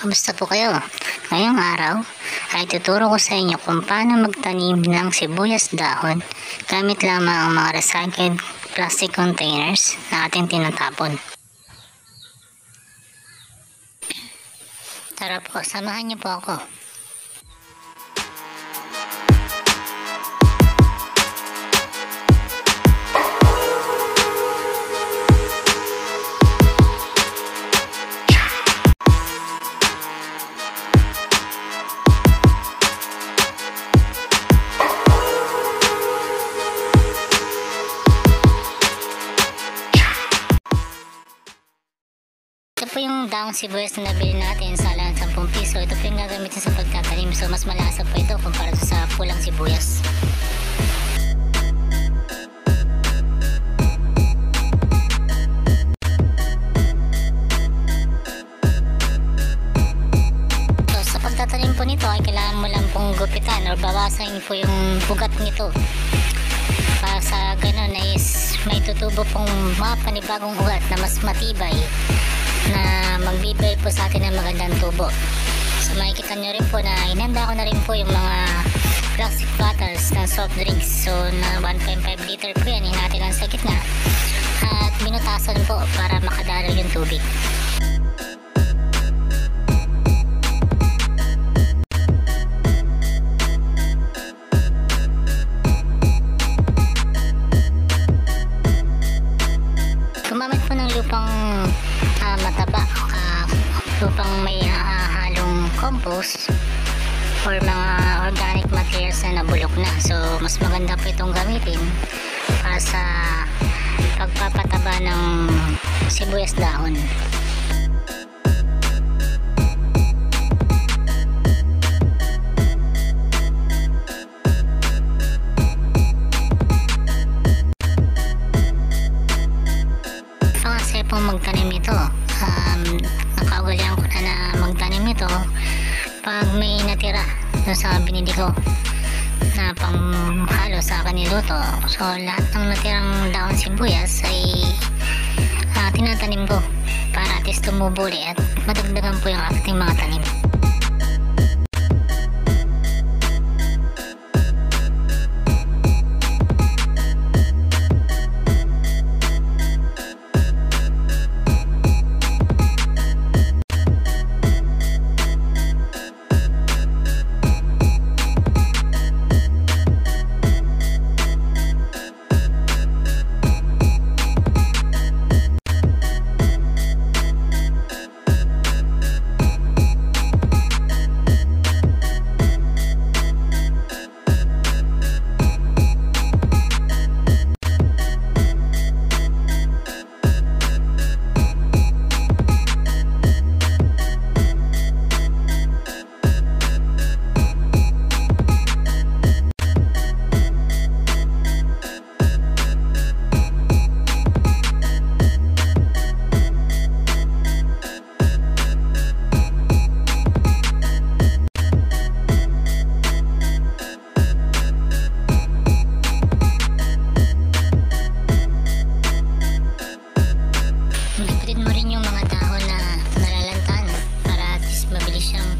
Kamusta po kayo? Ngayong araw ay tuturo ko sa inyo kung paano magtanim ng sibuyas dahon gamit lamang ang mga recycled plastic containers na ating tinatapon. Tara po, samahan niyo po ako. Ito po yung daong sibuyas na nabili natin sa halagang 10 piso. Ito po yung gagamitin sa pagtatanim. So mas malasa po ito kumpara sa pulang sibuyas. So sa pagtatanim po nito ay kailangan mo lang pong gupitan or bawasan po yung bugat nito. Para sa ganun is may tutubo pong mga panibagong ugat na mas matibay na magbibigay po sa atin ng magandang tubo. So makikita nyo rin po na inanda ko na rin po yung mga plastic bottles ng soft drinks. So na 1.5 liter po yan, hinati lang sa gitna at binutasan po para makadalo yung tubig. Gumamit po ng lupang mataba, lupang may halong compost or mga organic materials na nabulok na. So mas maganda po itong gamitin para sa pagpapataba ng sibuyas dahon. Kasi pong magtanim nito, nakaugalian ko na magtanim nito pag may natira doon sa binili ko na panghalo sa kaniluto. So lahat ng natirang daon sibuyas ay tinatanim ko para at least tumubuli at madagdagan po yung ating mga tanim.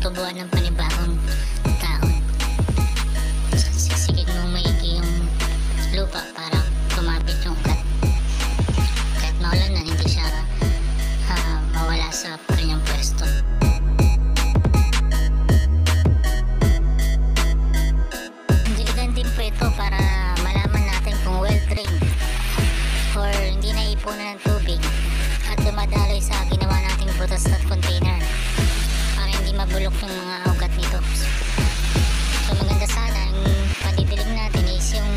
Tubuan ng panibagong taon. Sisigig mo maigi yung lupa para tumapit yung ugat. Kahit maulan na, hindi siya mawala sa kanyang pwesto. Diligan din po ito para malaman natin kung well-drained or hindi naipunan ng tubig at dumadaloy sa ginawa nating butas at container. Mabulok yung mga ugat nito. So maganda sana ang panidilig natin is yung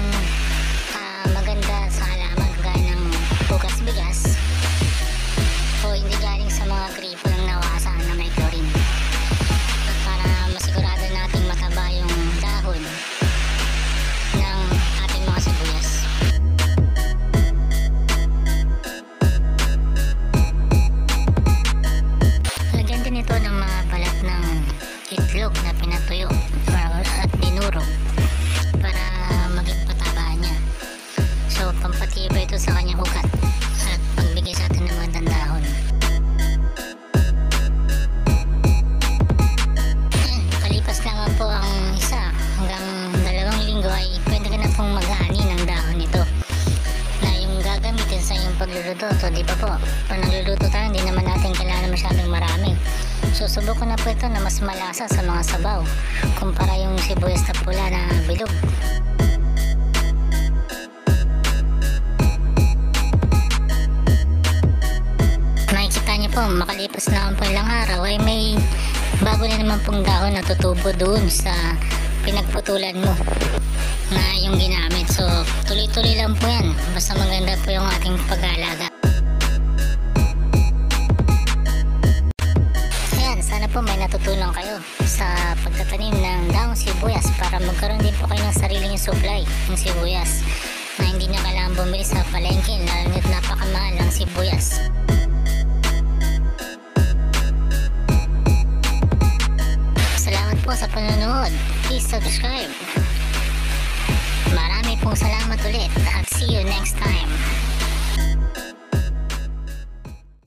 maganda sa halaman kagaya ng bugas bigas o hindi galing sa mga gripo ng nawasan na may subok ko na po ito na mas malasa sa mga sabaw kumpara yung sibuyas na pula na bilog. Makikita niyo po, makalipas na po ilang araw ay may bago na naman pong dahon na tutubo doon sa pinagputulan mo na yung ginamit. So tuloy-tuloy lang po yan, basta maganda po yung ating pag-aalaga. Ayan, sana po may natutunan kayo sa pagtatanim ng dahong sibuyas para magkaroon din po kayo ng sariling supply ng sibuyas na hindi na kailangan bumili sa palengke, lalo na't napakamahal ng sibuyas. Salamat po sa panonood. Please subscribe. Marami pong salamat ulit at see you next time.